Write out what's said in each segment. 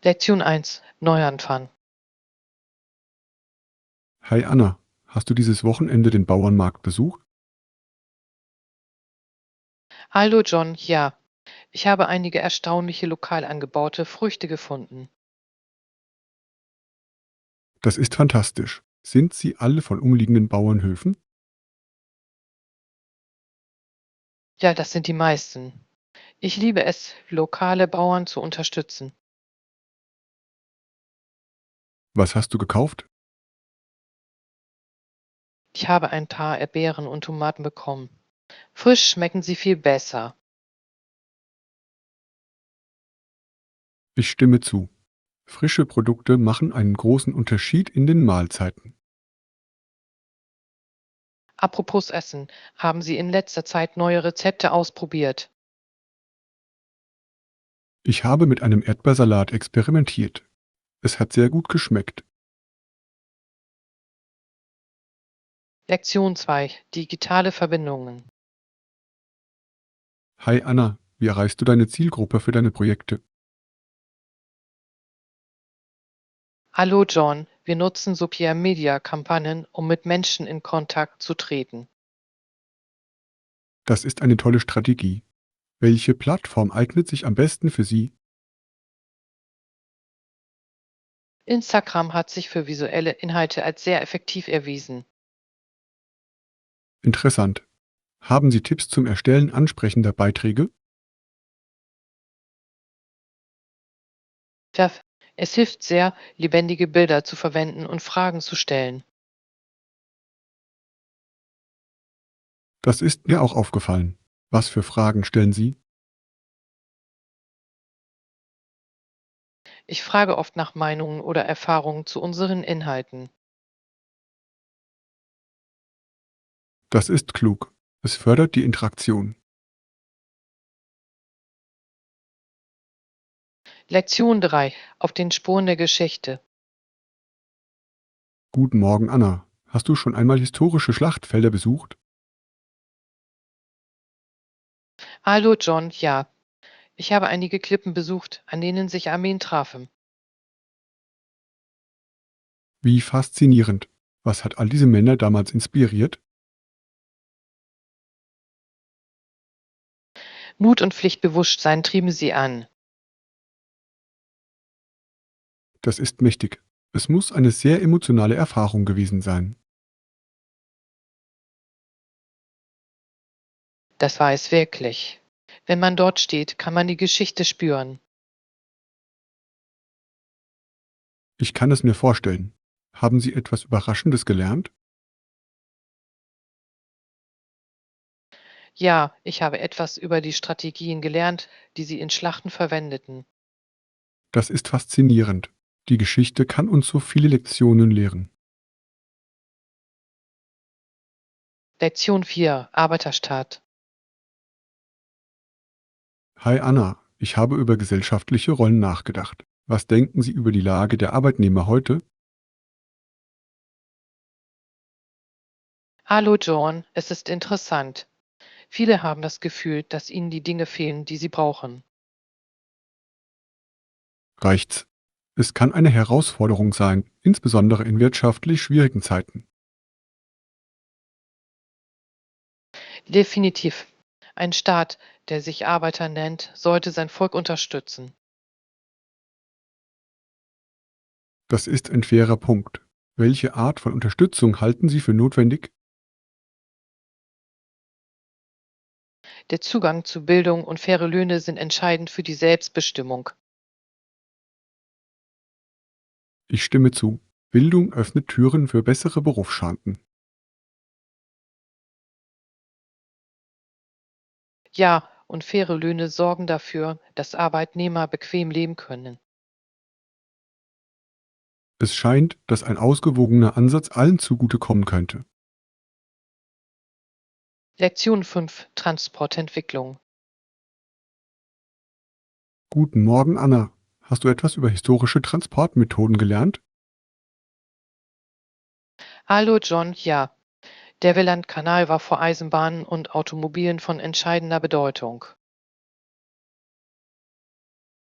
Lektion 1: Neuanfang. Hi Anna, hast du dieses Wochenende den Bauernmarkt besucht? Hallo John, ja, ich habe einige erstaunliche lokal angebaute Früchte gefunden. Das ist fantastisch. Sind sie alle von umliegenden Bauernhöfen? Ja, das sind die meisten. Ich liebe es, lokale Bauern zu unterstützen. Was hast du gekauft? Ich habe ein paar Erdbeeren und Tomaten bekommen. Frisch schmecken sie viel besser. Ich stimme zu. Frische Produkte machen einen großen Unterschied in den Mahlzeiten. Apropos Essen, haben Sie in letzter Zeit neue Rezepte ausprobiert? Ich habe mit einem Erdbeersalat experimentiert. Es hat sehr gut geschmeckt. Lektion 2: Digitale Verbindungen. Hi Anna, wie erreichst du deine Zielgruppe für deine Projekte? Hallo John, wir nutzen Social-Media-Kampagnen, um mit Menschen in Kontakt zu treten. Das ist eine tolle Strategie. Welche Plattform eignet sich am besten für Sie? Instagram hat sich für visuelle Inhalte als sehr effektiv erwiesen. Interessant. Haben Sie Tipps zum Erstellen ansprechender Beiträge? Tja, es hilft sehr, lebendige Bilder zu verwenden und Fragen zu stellen. Das ist mir auch aufgefallen. Was für Fragen stellen Sie? Ich frage oft nach Meinungen oder Erfahrungen zu unseren Inhalten. Das ist klug. Es fördert die Interaktion. Lektion 3: Auf den Spuren der Geschichte. Guten Morgen, Anna. Hast du schon einmal historische Schlachtfelder besucht? Hallo John, ja, ich habe einige Klippen besucht, an denen sich Armeen trafen. Wie faszinierend. Was hat all diese Männer damals inspiriert? Mut und Pflichtbewusstsein trieben sie an. Das ist mächtig. Es muss eine sehr emotionale Erfahrung gewesen sein. Das war es wirklich. Wenn man dort steht, kann man die Geschichte spüren. Ich kann es mir vorstellen. Haben Sie etwas Überraschendes gelernt? Ja, ich habe etwas über die Strategien gelernt, die sie in Schlachten verwendeten. Das ist faszinierend. Die Geschichte kann uns so viele Lektionen lehren. Lektion 4: Arbeiterstaat. Hi Anna, ich habe über gesellschaftliche Rollen nachgedacht. Was denken Sie über die Lage der Arbeitnehmer heute? Hallo John, es ist interessant. Viele haben das Gefühl, dass ihnen die Dinge fehlen, die sie brauchen. Reicht's? Es kann eine Herausforderung sein, insbesondere in wirtschaftlich schwierigen Zeiten. Definitiv. Ein Staat, der sich Arbeiter nennt, sollte sein Volk unterstützen. Das ist ein fairer Punkt. Welche Art von Unterstützung halten Sie für notwendig? Der Zugang zu Bildung und faire Löhne sind entscheidend für die Selbstbestimmung. Ich stimme zu. Bildung öffnet Türen für bessere Berufschancen. Ja, und faire Löhne sorgen dafür, dass Arbeitnehmer bequem leben können. Es scheint, dass ein ausgewogener Ansatz allen zugutekommen könnte. Lektion 5: Transportentwicklung. Guten Morgen, Anna. Hast du etwas über historische Transportmethoden gelernt? Hallo John, ja. Der Welland-Kanal war vor Eisenbahnen und Automobilen von entscheidender Bedeutung.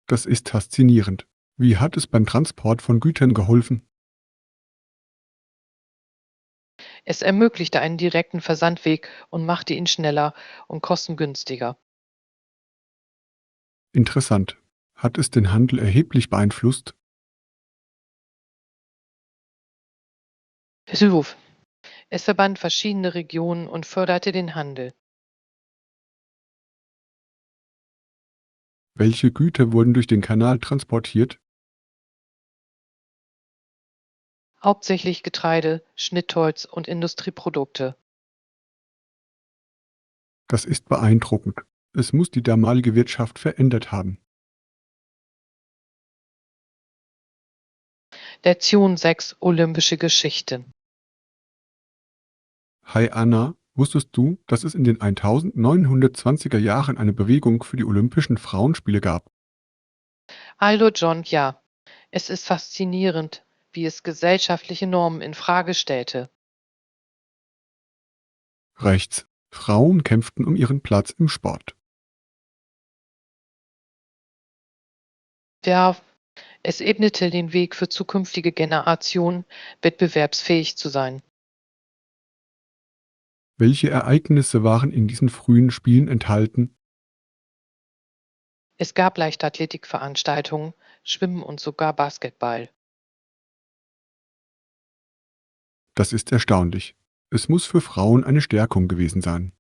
Das ist faszinierend. Wie hat es beim Transport von Gütern geholfen? Es ermöglichte einen direkten Versandweg und machte ihn schneller und kostengünstiger. Interessant. Hat es den Handel erheblich beeinflusst? Hilf. Es verband verschiedene Regionen und förderte den Handel. Welche Güter wurden durch den Kanal transportiert? Hauptsächlich Getreide, Schnittholz und Industrieprodukte. Das ist beeindruckend. Es muss die damalige Wirtschaft verändert haben. Lektion 6: Olympische Geschichte. Hi Anna, wusstest du, dass es in den 1920er Jahren eine Bewegung für die Olympischen Frauenspiele gab? Hallo John, ja. Es ist faszinierend, wie es gesellschaftliche Normen in Frage stellte. Rechts. Frauen kämpften um ihren Platz im Sport. Ja, es ebnete den Weg für zukünftige Generationen, wettbewerbsfähig zu sein. Welche Ereignisse waren in diesen frühen Spielen enthalten? Es gab Leichtathletikveranstaltungen, Schwimmen und sogar Basketball. Das ist erstaunlich. Es muss für Frauen eine Stärkung gewesen sein.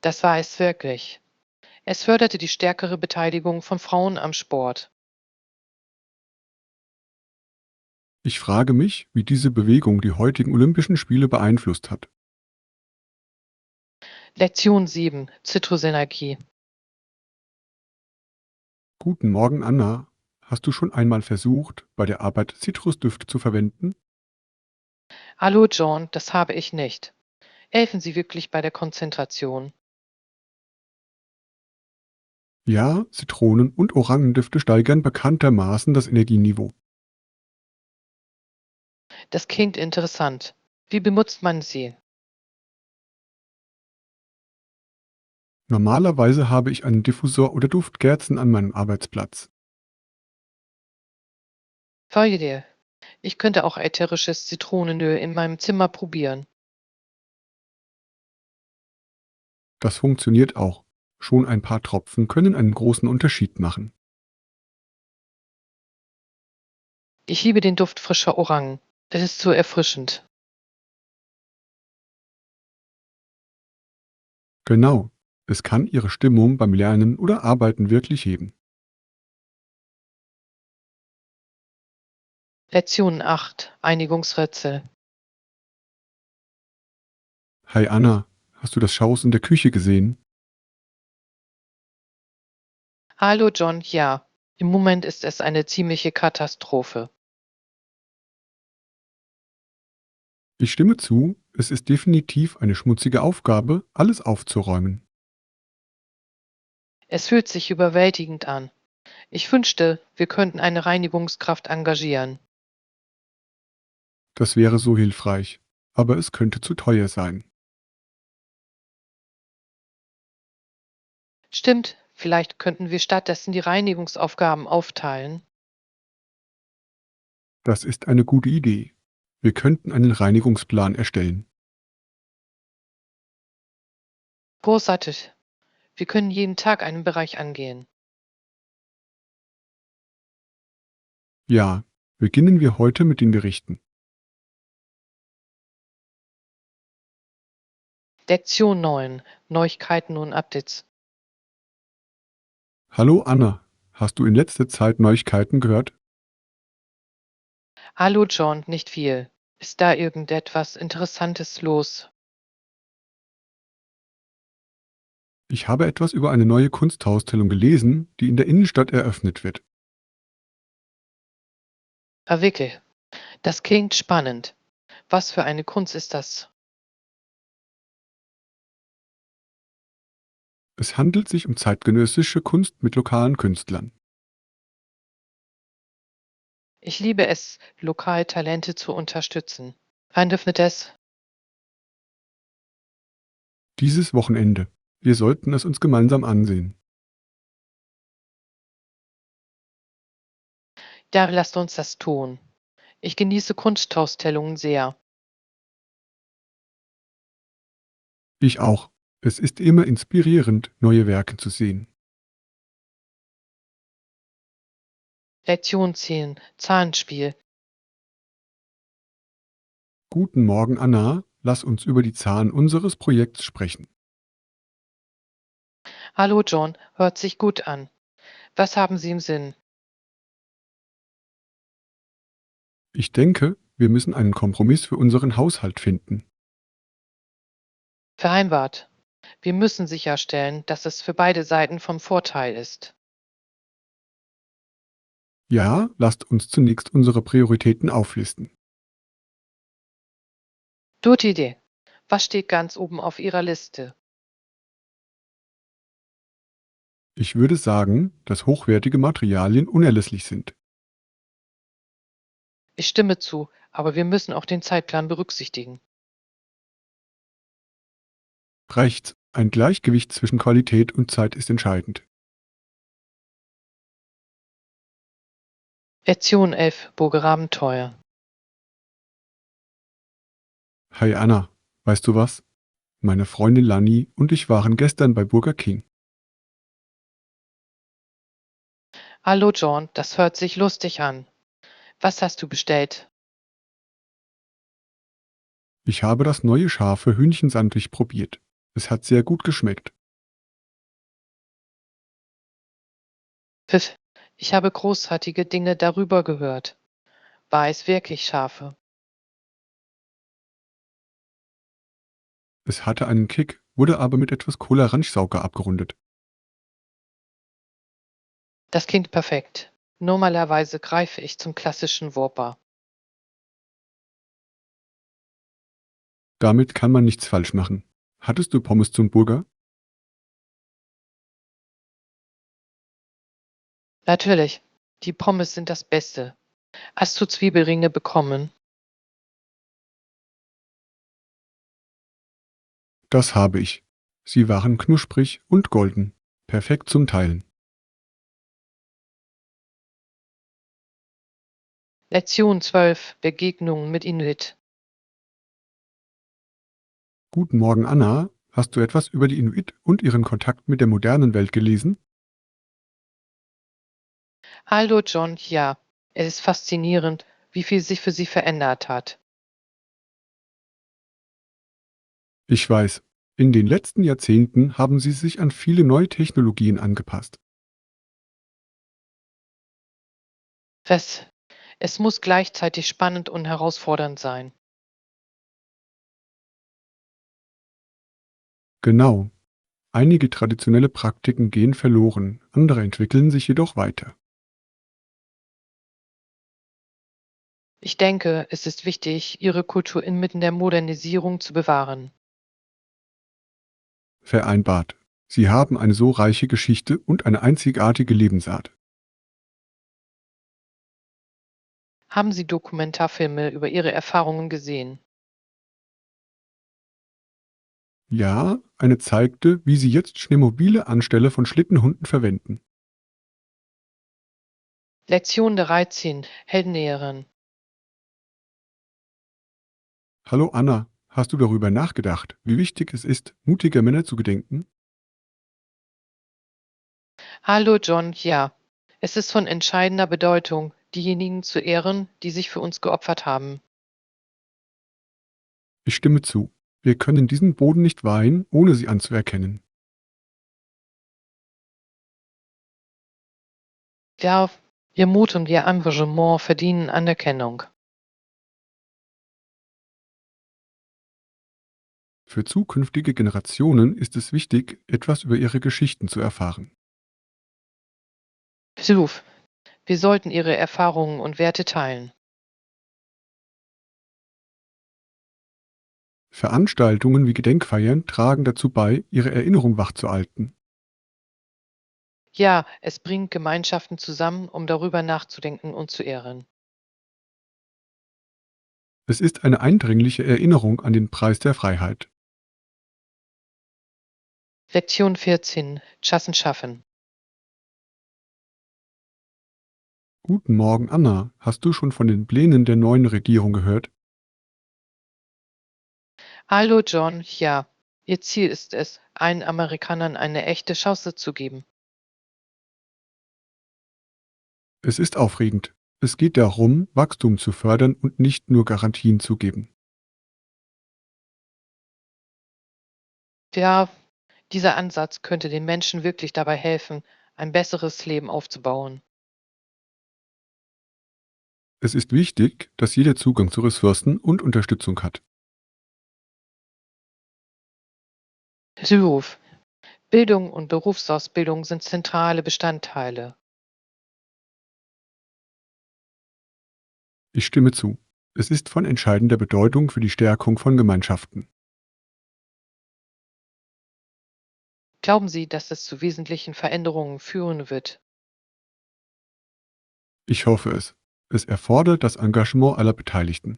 Das war es wirklich. Es förderte die stärkere Beteiligung von Frauen am Sport. Ich frage mich, wie diese Bewegung die heutigen Olympischen Spiele beeinflusst hat. Lektion 7: Zitrusenergie. Guten Morgen, Anna. Hast du schon einmal versucht, bei der Arbeit Zitrusdüfte zu verwenden? Hallo John, das habe ich nicht. Helfen Sie wirklich bei der Konzentration? Ja, Zitronen- und Orangendüfte steigern bekanntermaßen das Energieniveau. Das klingt interessant. Wie benutzt man sie? Normalerweise habe ich einen Diffusor oder Duftkerzen an meinem Arbeitsplatz. Folge dir. Ich könnte auch ätherisches Zitronenöl in meinem Zimmer probieren. Das funktioniert auch. Schon ein paar Tropfen können einen großen Unterschied machen. Ich liebe den Duft frischer Orangen. Es ist so erfrischend. Genau. Es kann Ihre Stimmung beim Lernen oder Arbeiten wirklich heben. Lektion 8: Einigungsrätsel. Hi Anna, hast du das Chaos in der Küche gesehen? Hallo John, ja. Im Moment ist es eine ziemliche Katastrophe. Ich stimme zu, es ist definitiv eine schmutzige Aufgabe, alles aufzuräumen. Es fühlt sich überwältigend an. Ich wünschte, wir könnten eine Reinigungskraft engagieren. Das wäre so hilfreich, aber es könnte zu teuer sein. Stimmt, vielleicht könnten wir stattdessen die Reinigungsaufgaben aufteilen. Das ist eine gute Idee. Wir könnten einen Reinigungsplan erstellen. Großartig. Wir können jeden Tag einen Bereich angehen. Ja, beginnen wir heute mit den Berichten. Lektion 9: Neuigkeiten und Updates. Hallo Anna, hast du in letzter Zeit Neuigkeiten gehört? Hallo John, nicht viel. Ist da irgendetwas Interessantes los? Ich habe etwas über eine neue Kunstausstellung gelesen, die in der Innenstadt eröffnet wird. Verwickel. Das klingt spannend. Was für eine Kunst ist das? Es handelt sich um zeitgenössische Kunst mit lokalen Künstlern. Ich liebe es, lokal Talente zu unterstützen. Wann öffnet es? Dieses Wochenende. Wir sollten es uns gemeinsam ansehen. Ja, lasst uns das tun. Ich genieße Kunstausstellungen sehr. Ich auch. Es ist immer inspirierend, neue Werke zu sehen. Lektion 10, Zahlenspiel. Guten Morgen, Anna. Lass uns über die Zahlen unseres Projekts sprechen. Hallo John, hört sich gut an. Was haben Sie im Sinn? Ich denke, wir müssen einen Kompromiss für unseren Haushalt finden. Vereinbart. Wir müssen sicherstellen, dass es für beide Seiten vom Vorteil ist. Ja, lasst uns zunächst unsere Prioritäten auflisten. Gute Idee. Was steht ganz oben auf Ihrer Liste? Ich würde sagen, dass hochwertige Materialien unerlässlich sind. Ich stimme zu, aber wir müssen auch den Zeitplan berücksichtigen. Rechts, ein Gleichgewicht zwischen Qualität und Zeit ist entscheidend. Lektion 11, Burger Abenteuer. Hi Anna, weißt du was? Meine Freundin Lani und ich waren gestern bei Burger King. Hallo John, das hört sich lustig an. Was hast du bestellt? Ich habe das neue scharfe Hühnchensandwich probiert. Es hat sehr gut geschmeckt. Pfiff, ich habe großartige Dinge darüber gehört. War es wirklich scharfe? Es hatte einen Kick, wurde aber mit etwas Cola-Ranchsauger abgerundet. Das klingt perfekt. Normalerweise greife ich zum klassischen Whopper. Damit kann man nichts falsch machen. Hattest du Pommes zum Burger? Natürlich, die Pommes sind das Beste. Hast du Zwiebelringe bekommen? Das habe ich. Sie waren knusprig und golden. Perfekt zum Teilen. Lektion 12, Begegnungen mit Inuit. Guten Morgen, Anna. Hast du etwas über die Inuit und ihren Kontakt mit der modernen Welt gelesen? Hallo John, ja, es ist faszinierend, wie viel sich für sie verändert hat. Ich weiß. In den letzten Jahrzehnten haben sie sich an viele neue Technologien angepasst. Was? Es muss gleichzeitig spannend und herausfordernd sein. Genau. Einige traditionelle Praktiken gehen verloren, andere entwickeln sich jedoch weiter. Ich denke, es ist wichtig, ihre Kultur inmitten der Modernisierung zu bewahren. Vereinbart. Sie haben eine so reiche Geschichte und eine einzigartige Lebensart. Haben Sie Dokumentarfilme über Ihre Erfahrungen gesehen? Ja, eine zeigte, wie sie jetzt Schneemobile anstelle von Schlittenhunden verwenden. Lektion 13, Heldenehren. Hallo Anna, hast du darüber nachgedacht, wie wichtig es ist, mutiger Männer zu gedenken? Hallo John, ja. Es ist von entscheidender Bedeutung, diejenigen zu ehren, die sich für uns geopfert haben. Ich stimme zu. Wir können diesen Boden nicht weihen, ohne sie anzuerkennen. Ja, ihr Mut und ihr Engagement verdienen Anerkennung. Für zukünftige Generationen ist es wichtig, etwas über ihre Geschichten zu erfahren. Absolut. Wir sollten ihre Erfahrungen und Werte teilen. Veranstaltungen wie Gedenkfeiern tragen dazu bei, ihre Erinnerung wachzuhalten. Ja, es bringt Gemeinschaften zusammen, um darüber nachzudenken und zu ehren. Es ist eine eindringliche Erinnerung an den Preis der Freiheit. Lektion 14, Chassen schaffen. Guten Morgen, Anna. Hast du schon von den Plänen der neuen Regierung gehört? Hallo John, ja. Ihr Ziel ist es, allen Amerikanern eine echte Chance zu geben. Es ist aufregend. Es geht darum, Wachstum zu fördern und nicht nur Garantien zu geben. Ja, dieser Ansatz könnte den Menschen wirklich dabei helfen, ein besseres Leben aufzubauen. Es ist wichtig, dass jeder Zugang zu Ressourcen und Unterstützung hat. Beruf. Bildung und Berufsausbildung sind zentrale Bestandteile. Ich stimme zu. Es ist von entscheidender Bedeutung für die Stärkung von Gemeinschaften. Glauben Sie, dass es zu wesentlichen Veränderungen führen wird? Ich hoffe es. Es erfordert das Engagement aller Beteiligten.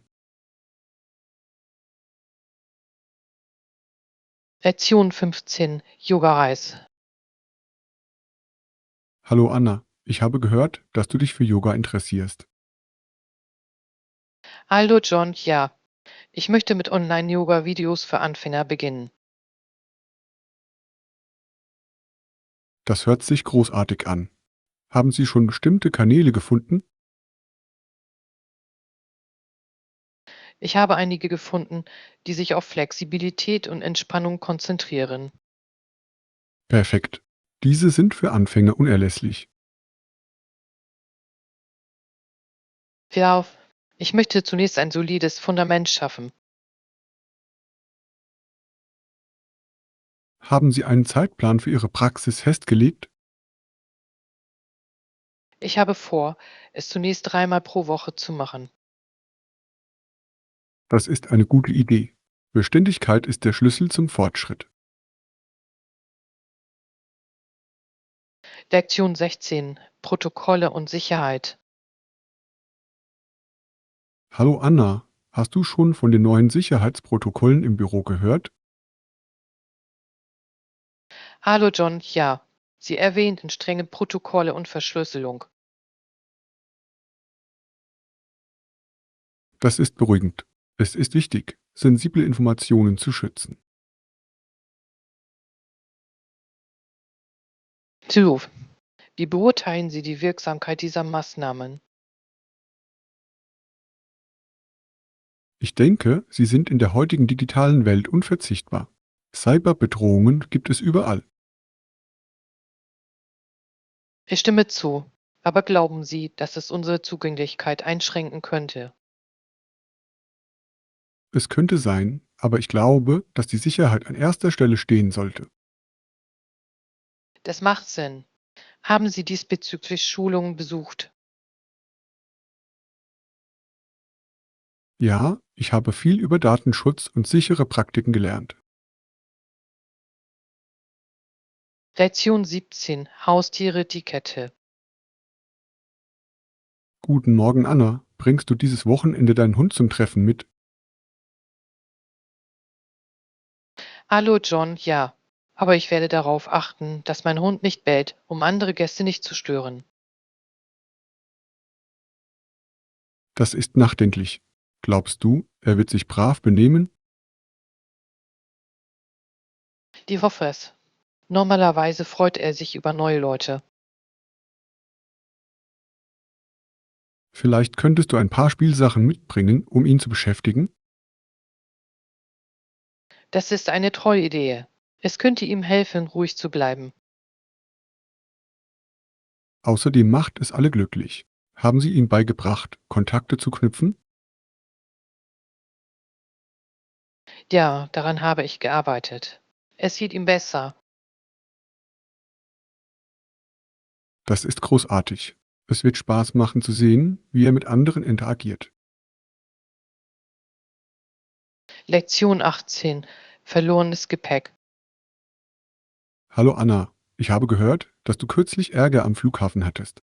Lektion 15. Yoga-Reis. Hallo Anna, ich habe gehört, dass du dich für Yoga interessierst. Hallo John, ja. Ich möchte mit Online-Yoga-Videos für Anfänger beginnen. Das hört sich großartig an. Haben Sie schon bestimmte Kanäle gefunden? Ich habe einige gefunden, die sich auf Flexibilität und Entspannung konzentrieren. Perfekt. Diese sind für Anfänger unerlässlich. Ja, ich möchte zunächst ein solides Fundament schaffen. Haben Sie einen Zeitplan für Ihre Praxis festgelegt? Ich habe vor, es zunächst dreimal pro Woche zu machen. Das ist eine gute Idee. Beständigkeit ist der Schlüssel zum Fortschritt. Lektion 16. Protokolle und Sicherheit. Hallo Anna, hast du schon von den neuen Sicherheitsprotokollen im Büro gehört? Hallo John, ja. Sie erwähnten strenge Protokolle und Verschlüsselung. Das ist beruhigend. Es ist wichtig, sensible Informationen zu schützen. Zuruf. Wie beurteilen Sie die Wirksamkeit dieser Maßnahmen? Ich denke, sie sind in der heutigen digitalen Welt unverzichtbar. Cyberbedrohungen gibt es überall. Ich stimme zu. Aber glauben Sie, dass es unsere Zugänglichkeit einschränken könnte? Es könnte sein, aber ich glaube, dass die Sicherheit an erster Stelle stehen sollte. Das macht Sinn. Haben Sie diesbezüglich Schulungen besucht? Ja, ich habe viel über Datenschutz und sichere Praktiken gelernt. Lektion 17. Haustiere-Etikette. Guten Morgen, Anna. Bringst du dieses Wochenende deinen Hund zum Treffen mit? Hallo John, ja. Aber ich werde darauf achten, dass mein Hund nicht bellt, um andere Gäste nicht zu stören. Das ist nachdenklich. Glaubst du, er wird sich brav benehmen? Die hoffe es. Normalerweise freut er sich über neue Leute. Vielleicht könntest du ein paar Spielsachen mitbringen, um ihn zu beschäftigen? Das ist eine tolle Idee. Es könnte ihm helfen, ruhig zu bleiben. Außerdem macht es alle glücklich. Haben Sie ihm beigebracht, Kontakte zu knüpfen? Ja, daran habe ich gearbeitet. Es geht ihm besser. Das ist großartig. Es wird Spaß machen zu sehen, wie er mit anderen interagiert. Lektion 18. Verlorenes Gepäck. Hallo Anna, ich habe gehört, dass du kürzlich Ärger am Flughafen hattest.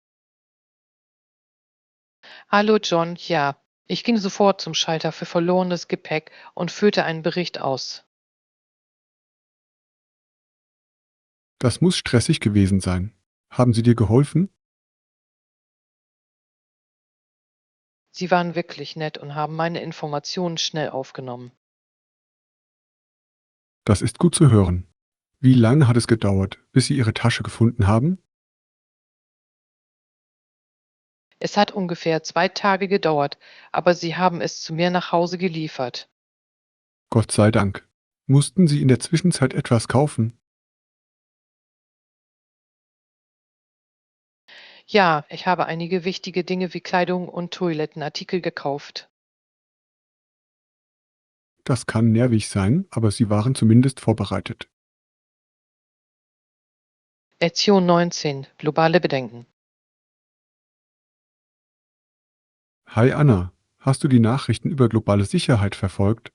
Hallo John, ja. Ich ging sofort zum Schalter für verlorenes Gepäck und führte einen Bericht aus. Das muss stressig gewesen sein. Haben sie dir geholfen? Sie waren wirklich nett und haben meine Informationen schnell aufgenommen. Das ist gut zu hören. Wie lange hat es gedauert, bis Sie Ihre Tasche gefunden haben? Es hat ungefähr 2 Tage gedauert, aber sie haben es zu mir nach Hause geliefert. Gott sei Dank. Mussten Sie in der Zwischenzeit etwas kaufen? Ja, ich habe einige wichtige Dinge wie Kleidung und Toilettenartikel gekauft. Das kann nervig sein, aber Sie waren zumindest vorbereitet. Lektion 19. Globale Bedenken. Hi Anna, hast du die Nachrichten über globale Sicherheit verfolgt?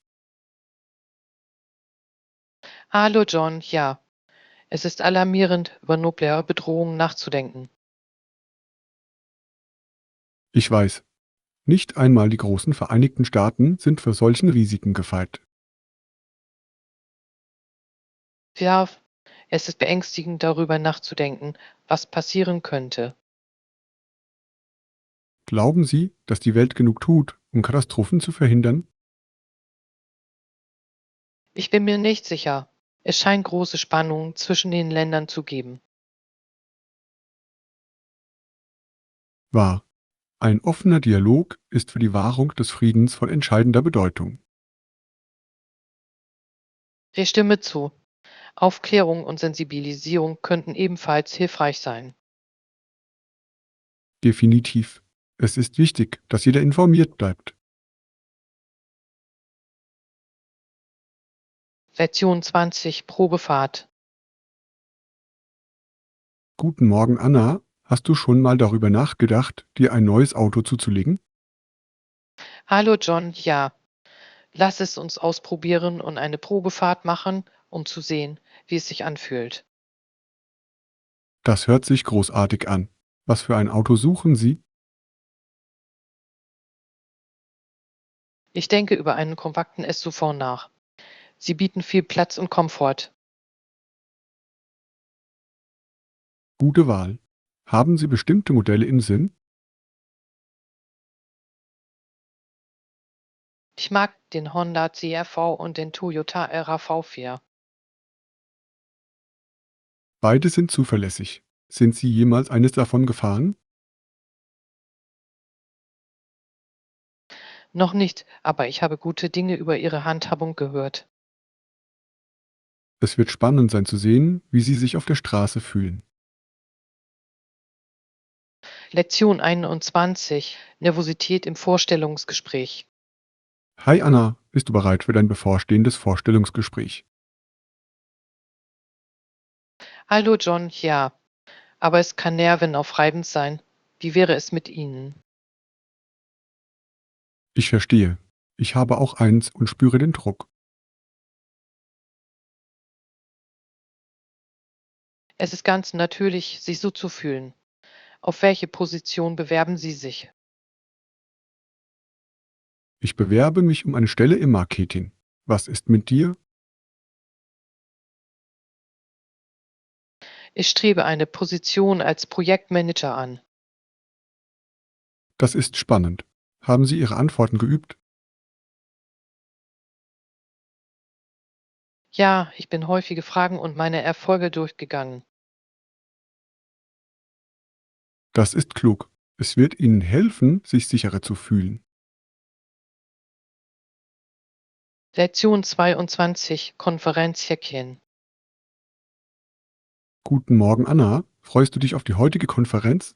Hallo John, ja, es ist alarmierend, über nukleare Bedrohungen nachzudenken. Ich weiß, nicht einmal die großen Vereinigten Staaten sind für solchen Risiken gefeit. Ja, es ist beängstigend, darüber nachzudenken, was passieren könnte. Glauben Sie, dass die Welt genug tut, um Katastrophen zu verhindern? Ich bin mir nicht sicher. Es scheint große Spannungen zwischen den Ländern zu geben. Wahr. Ein offener Dialog ist für die Wahrung des Friedens von entscheidender Bedeutung. Ich stimme zu. Aufklärung und Sensibilisierung könnten ebenfalls hilfreich sein. Definitiv. Es ist wichtig, dass jeder informiert bleibt. Lektion 20. Probefahrt. Guten Morgen, Anna. Hast du schon mal darüber nachgedacht, dir ein neues Auto zuzulegen? Hallo John, ja. Lass es uns ausprobieren und eine Probefahrt machen, um zu sehen, wie es sich anfühlt. Das hört sich großartig an. Was für ein Auto suchen Sie? Ich denke über einen kompakten SUV nach. Sie bieten viel Platz und Komfort. Gute Wahl. Haben Sie bestimmte Modelle im Sinn? Ich mag den Honda CR-V und den Toyota RAV4. Beide sind zuverlässig. Sind Sie jemals eines davon gefahren? Noch nicht, aber ich habe gute Dinge über ihre Handhabung gehört. Es wird spannend sein zu sehen, wie Sie sich auf der Straße fühlen. Lektion 21. Nervosität im Vorstellungsgespräch. Hi Anna, bist du bereit für dein bevorstehendes Vorstellungsgespräch? Hallo John, ja, aber es kann nervenaufreibend sein. Wie wäre es mit Ihnen? Ich verstehe. Ich habe auch eins und spüre den Druck. Es ist ganz natürlich, sich so zu fühlen. Auf welche Position bewerben Sie sich? Ich bewerbe mich um eine Stelle im Marketing. Was ist mit dir? Ich strebe eine Position als Projektmanager an. Das ist spannend. Haben Sie Ihre Antworten geübt? Ja, ich bin häufige Fragen und meine Erfolge durchgegangen. Das ist klug. Es wird Ihnen helfen, sich sicherer zu fühlen. Lektion 22. Konferenzhäkchen. Guten Morgen, Anna. Freust du dich auf die heutige Konferenz?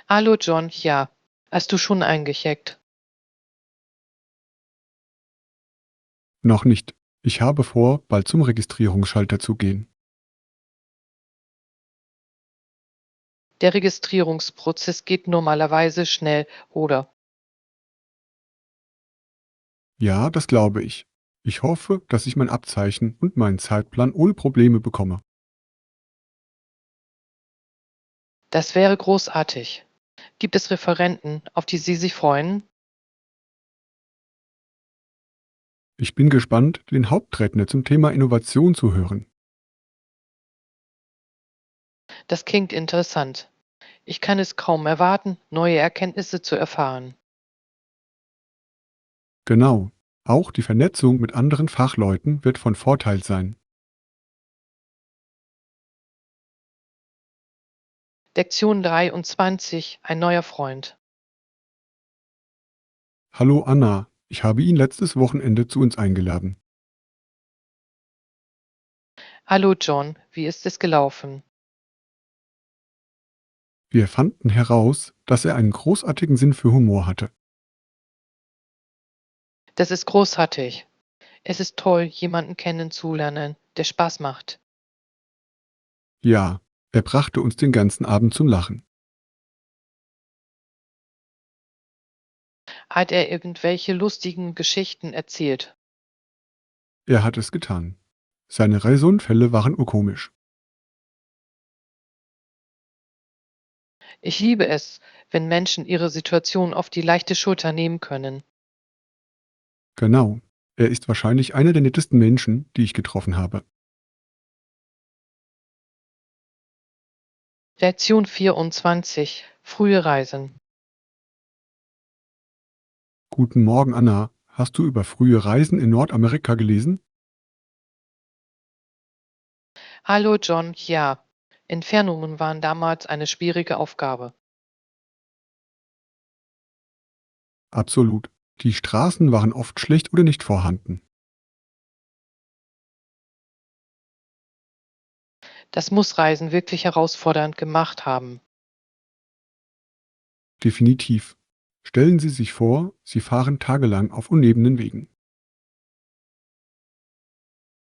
Hallo John, ja. Hast du schon eingecheckt? Noch nicht. Ich habe vor, bald zum Registrierungsschalter zu gehen. Der Registrierungsprozess geht normalerweise schnell, oder? Ja, das glaube ich. Ich hoffe, dass ich mein Abzeichen und meinen Zeitplan ohne Probleme bekomme. Das wäre großartig. Gibt es Referenten, auf die Sie sich freuen? Ich bin gespannt, den Hauptredner zum Thema Innovation zu hören. Das klingt interessant. Ich kann es kaum erwarten, neue Erkenntnisse zu erfahren. Genau. Auch die Vernetzung mit anderen Fachleuten wird von Vorteil sein. Lektion 23. Ein neuer Freund. Hallo Anna, ich habe ihn letztes Wochenende zu uns eingeladen. Hallo John, wie ist es gelaufen? Wir fanden heraus, dass er einen großartigen Sinn für Humor hatte. Das ist großartig. Es ist toll, jemanden kennenzulernen, der Spaß macht. Ja, er brachte uns den ganzen Abend zum Lachen. Hat er irgendwelche lustigen Geschichten erzählt? Er hat es getan. Seine Reisunfälle waren urkomisch. Ich liebe es, wenn Menschen ihre Situation auf die leichte Schulter nehmen können. Genau. Er ist wahrscheinlich einer der nettesten Menschen, die ich getroffen habe. Lektion 24. Frühe Reisen. Guten Morgen, Anna. Hast du über frühe Reisen in Nordamerika gelesen? Hallo John, ja. Entfernungen waren damals eine schwierige Aufgabe. Absolut. Die Straßen waren oft schlecht oder nicht vorhanden. Das muss Reisen wirklich herausfordernd gemacht haben. Definitiv. Stellen Sie sich vor, Sie fahren tagelang auf unebenen Wegen.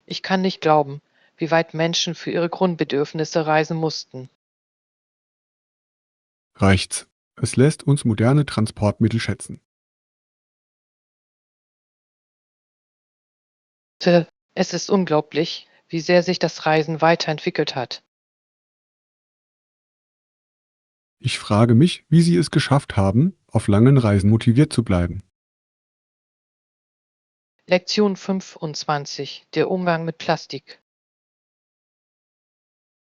Ich kann nicht glauben, wie weit Menschen für ihre Grundbedürfnisse reisen mussten. Reicht's. Es lässt uns moderne Transportmittel schätzen. Es ist unglaublich, wie sehr sich das Reisen weiterentwickelt hat. Ich frage mich, wie Sie es geschafft haben, auf langen Reisen motiviert zu bleiben. Lektion 25. Der Umgang mit Plastik.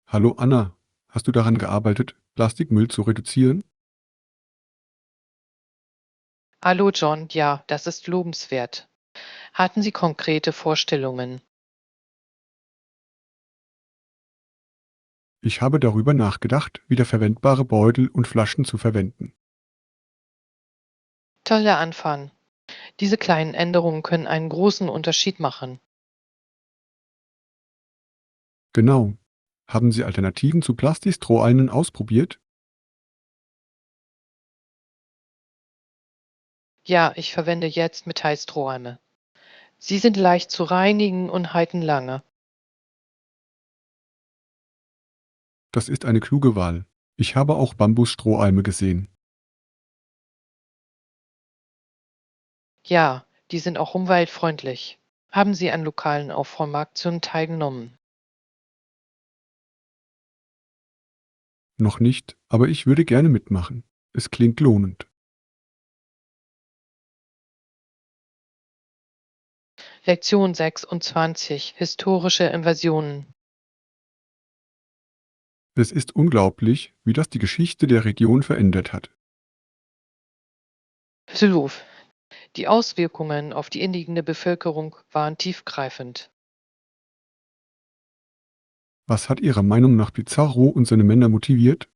Hallo Anna, hast du daran gearbeitet, Plastikmüll zu reduzieren? Hallo John, ja, das ist lobenswert. Hatten Sie konkrete Vorstellungen? Ich habe darüber nachgedacht, wiederverwendbare Beutel und Flaschen zu verwenden. Toller Anfang. Diese kleinen Änderungen können einen großen Unterschied machen. Genau. Haben Sie Alternativen zu Plastikstrohhalmen ausprobiert? Ja, ich verwende jetzt Metallstrohhalme. Sie sind leicht zu reinigen und halten lange. Das ist eine kluge Wahl. Ich habe auch Bambusstrohhalme gesehen. Ja, die sind auch umweltfreundlich. Haben Sie an lokalen Aufräumaktionen teilgenommen? Noch nicht, aber ich würde gerne mitmachen. Es klingt lohnend. Lektion 26. Historische Invasionen. Es ist unglaublich, wie das die Geschichte der Region verändert hat. Absolut. Die Auswirkungen auf die indigene Bevölkerung waren tiefgreifend. Was hat Ihrer Meinung nach Pizarro und seine Männer motiviert?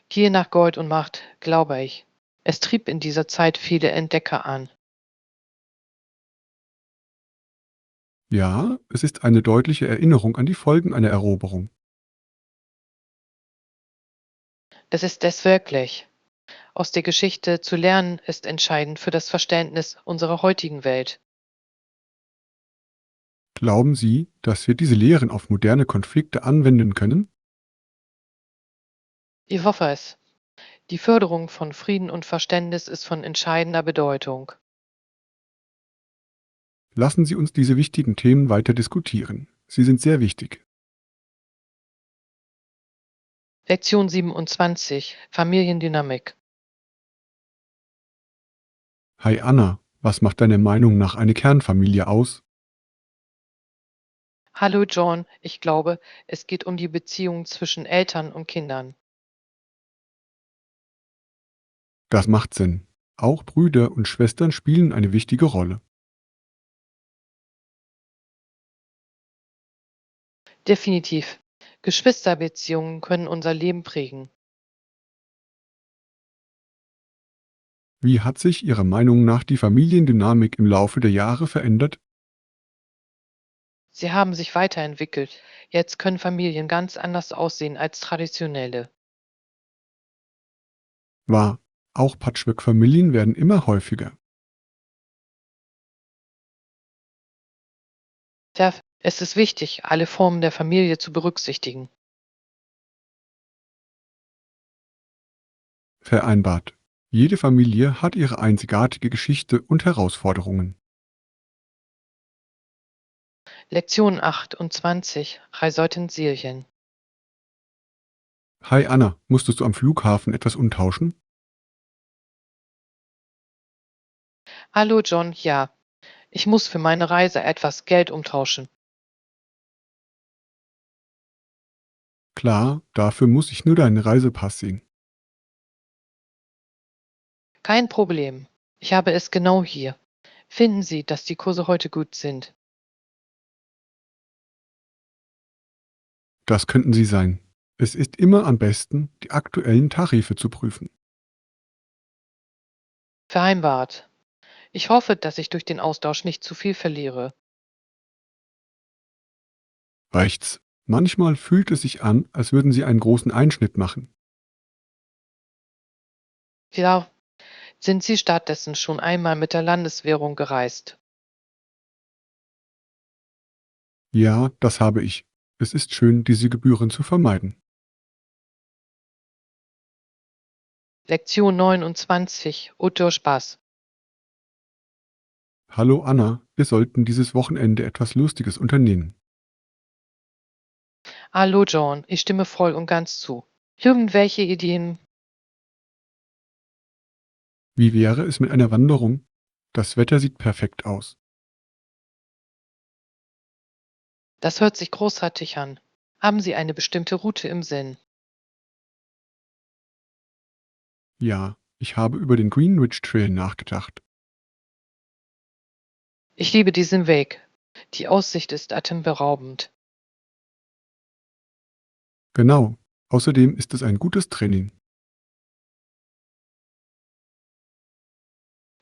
Gier nach Gold und Macht, glaube ich. Es trieb in dieser Zeit viele Entdecker an. Ja, es ist eine deutliche Erinnerung an die Folgen einer Eroberung. Es ist es wirklich. Aus der Geschichte zu lernen ist entscheidend für das Verständnis unserer heutigen Welt. Glauben Sie, dass wir diese Lehren auf moderne Konflikte anwenden können? Ich hoffe es. Die Förderung von Frieden und Verständnis ist von entscheidender Bedeutung. Lassen Sie uns diese wichtigen Themen weiter diskutieren. Sie sind sehr wichtig. Lektion 27. Familiendynamik. Hi Anna, was macht deiner Meinung nach eine Kernfamilie aus? Hallo John, ich glaube, es geht um die Beziehung zwischen Eltern und Kindern. Das macht Sinn. Auch Brüder und Schwestern spielen eine wichtige Rolle. Definitiv. Geschwisterbeziehungen können unser Leben prägen. Wie hat sich Ihrer Meinung nach die Familiendynamik im Laufe der Jahre verändert? Sie haben sich weiterentwickelt. Jetzt können Familien ganz anders aussehen als traditionelle. Wahr. Auch Patchwork-Familien werden immer häufiger. Es ist wichtig, alle Formen der Familie zu berücksichtigen. Vereinbart. Jede Familie hat ihre einzigartige Geschichte und Herausforderungen. Lektion 28. Reiseutensilien. Hi Anna, musstest du am Flughafen etwas umtauschen? Hallo John, ja, ich muss für meine Reise etwas Geld umtauschen. Klar, dafür muss ich nur deinen Reisepass sehen. Kein Problem. Ich habe es genau hier. Finden Sie, dass die Kurse heute gut sind. Das könnten sie sein. Es ist immer am besten, die aktuellen Tarife zu prüfen. Vereinbart. Ich hoffe, dass ich durch den Austausch nicht zu viel verliere. Reicht's? Manchmal fühlt es sich an, als würden sie einen großen Einschnitt machen. Ja, sind Sie stattdessen schon einmal mit der Landeswährung gereist? Ja, das habe ich. Es ist schön, diese Gebühren zu vermeiden. Lektion 29. Outdoor Spaß. Hallo Anna, wir sollten dieses Wochenende etwas Lustiges unternehmen. Hallo John, ich stimme voll und ganz zu. Irgendwelche Ideen? Wie wäre es mit einer Wanderung? Das Wetter sieht perfekt aus. Das hört sich großartig an. Haben Sie eine bestimmte Route im Sinn? Ja, ich habe über den Greenwich Trail nachgedacht. Ich liebe diesen Weg. Die Aussicht ist atemberaubend. Genau. Außerdem ist es ein gutes Training.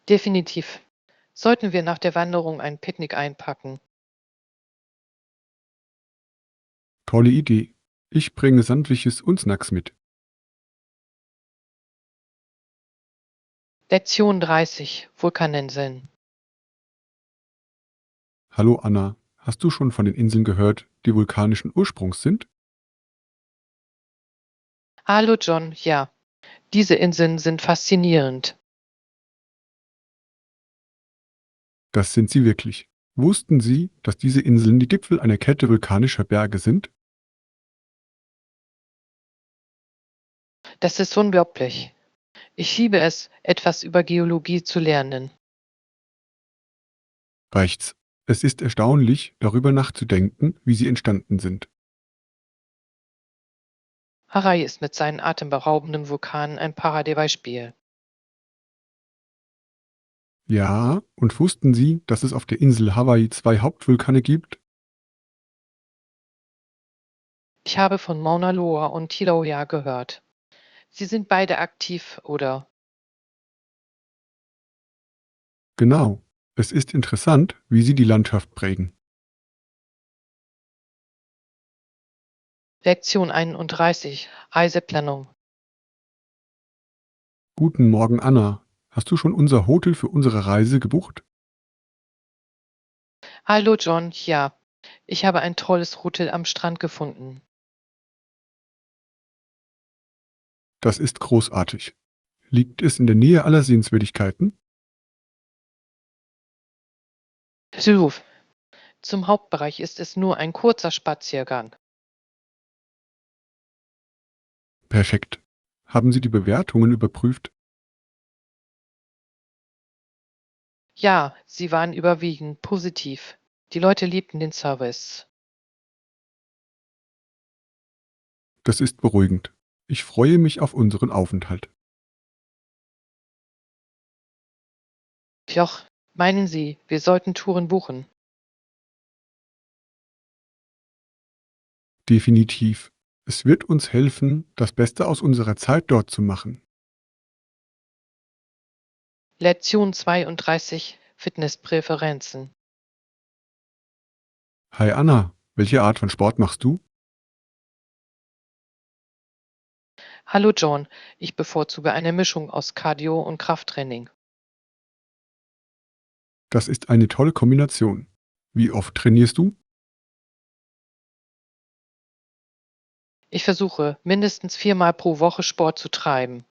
Definitiv. Sollten wir nach der Wanderung ein Picknick einpacken? Tolle Idee. Ich bringe Sandwiches und Snacks mit. Lektion 30. Vulkaninseln. Hallo Anna, hast du schon von den Inseln gehört, die vulkanischen Ursprungs sind? Hallo John, ja, diese Inseln sind faszinierend. Das sind sie wirklich. Wussten Sie, dass diese Inseln die Gipfel einer Kette vulkanischer Berge sind? Das ist unglaublich. Ich liebe es, etwas über Geologie zu lernen. Reicht's. Es ist erstaunlich, darüber nachzudenken, wie sie entstanden sind. Hawaii ist mit seinen atemberaubenden Vulkanen ein Paradebeispiel. Ja, und wussten Sie, dass es auf der Insel Hawaii zwei Hauptvulkane gibt? Ich habe von Mauna Loa und Kilauea gehört. Sie sind beide aktiv, oder? Genau. Es ist interessant, wie sie die Landschaft prägen. Lektion 31. Reiseplanung. Guten Morgen, Anna. Hast du schon unser Hotel für unsere Reise gebucht? Hallo John, ja, ich habe ein tolles Hotel am Strand gefunden. Das ist großartig. Liegt es in der Nähe aller Sehenswürdigkeiten? Ruf. Zum Hauptbereich ist es nur ein kurzer Spaziergang. Perfekt. Haben Sie die Bewertungen überprüft? Ja, sie waren überwiegend positiv. Die Leute liebten den Service. Das ist beruhigend. Ich freue mich auf unseren Aufenthalt. Joch, meinen Sie, wir sollten Touren buchen? Definitiv. Es wird uns helfen, das Beste aus unserer Zeit dort zu machen. Lektion 32: Fitnesspräferenzen. Hi Anna, welche Art von Sport machst du? Hallo John, ich bevorzuge eine Mischung aus Cardio und Krafttraining. Das ist eine tolle Kombination. Wie oft trainierst du? Ich versuche, mindestens 4-mal pro Woche Sport zu treiben.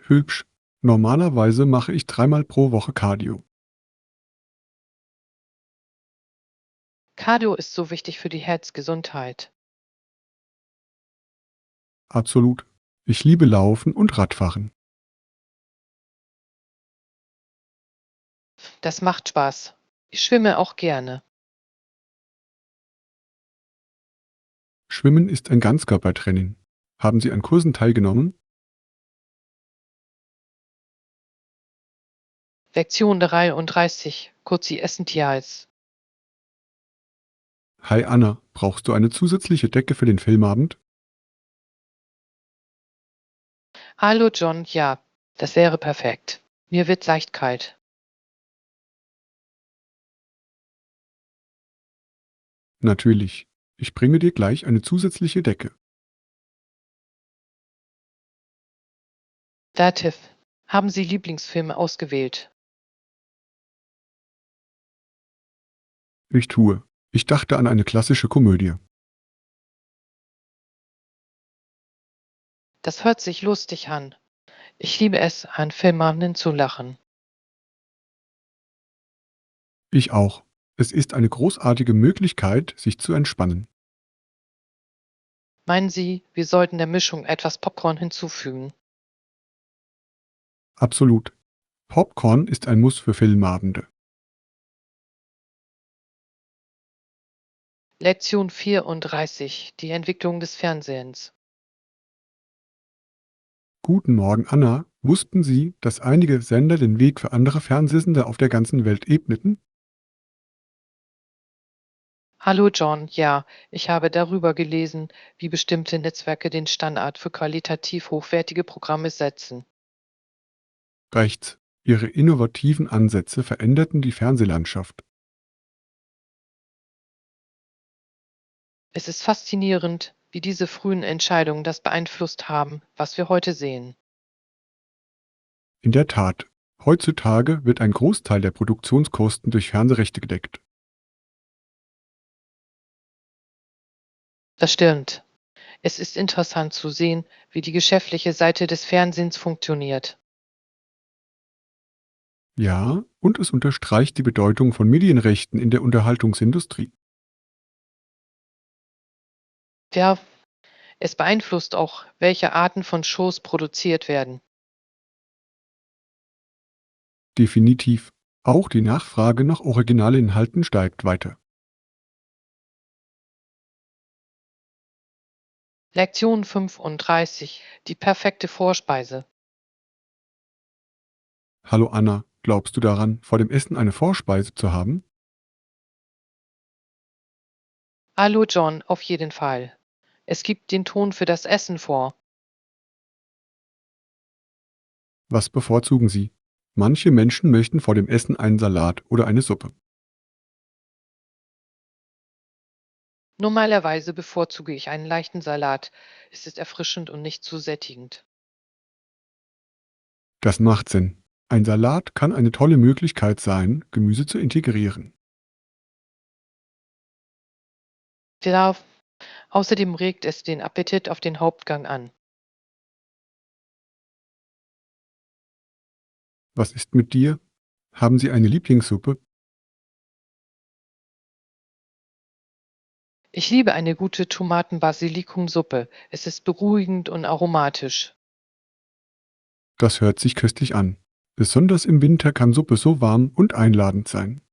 Hübsch. Normalerweise mache ich 3-mal pro Woche Cardio. Cardio ist so wichtig für die Herzgesundheit. Absolut. Ich liebe Laufen und Radfahren. Das macht Spaß. Ich schwimme auch gerne. Schwimmen ist ein Ganzkörpertraining. Haben Sie an Kursen teilgenommen? Lektion 33: Kurzi Essentials. Hi Anna, brauchst du eine zusätzliche Decke für den Filmabend? Hallo John, ja, das wäre perfekt. Mir wird leicht kalt. Natürlich. Ich bringe dir gleich eine zusätzliche Decke. Dativ, haben Sie Lieblingsfilme ausgewählt? Ich tue. Ich dachte an eine klassische Komödie. Das hört sich lustig an. Ich liebe es, an Filmabenden zu lachen. Ich auch. Es ist eine großartige Möglichkeit, sich zu entspannen. Meinen Sie, wir sollten der Mischung etwas Popcorn hinzufügen? Absolut. Popcorn ist ein Muss für Filmabende. Lektion 34: Die Entwicklung des Fernsehens. Guten Morgen, Anna. Wussten Sie, dass einige Sender den Weg für andere Fernsehsender auf der ganzen Welt ebneten? Hallo John, ja, ich habe darüber gelesen, wie bestimmte Netzwerke den Standard für qualitativ hochwertige Programme setzen. Rechts. Ihre innovativen Ansätze veränderten die Fernsehlandschaft. Es ist faszinierend, wie diese frühen Entscheidungen das beeinflusst haben, was wir heute sehen. In der Tat. Heutzutage wird ein Großteil der Produktionskosten durch Fernsehrechte gedeckt. Das stimmt. Es ist interessant zu sehen, wie die geschäftliche Seite des Fernsehens funktioniert. Ja, und es unterstreicht die Bedeutung von Medienrechten in der Unterhaltungsindustrie. Ja, es beeinflusst auch, welche Arten von Shows produziert werden. Definitiv. Auch die Nachfrage nach Originalinhalten steigt weiter. Lektion 35: Die perfekte Vorspeise. Hallo Anna, glaubst du daran, vor dem Essen eine Vorspeise zu haben? Hallo John, auf jeden Fall. Es gibt den Ton für das Essen vor. Was bevorzugen Sie? Manche Menschen möchten vor dem Essen einen Salat oder eine Suppe. Normalerweise bevorzuge ich einen leichten Salat. Es ist erfrischend und nicht zu sättigend. Das macht Sinn. Ein Salat kann eine tolle Möglichkeit sein, Gemüse zu integrieren. Ja, außerdem regt es den Appetit auf den Hauptgang an. Was ist mit dir? Haben Sie eine Lieblingssuppe? Ich liebe eine gute Tomaten-Basilikum-Suppe. Es ist beruhigend und aromatisch. Das hört sich köstlich an. Besonders im Winter kann Suppe so warm und einladend sein.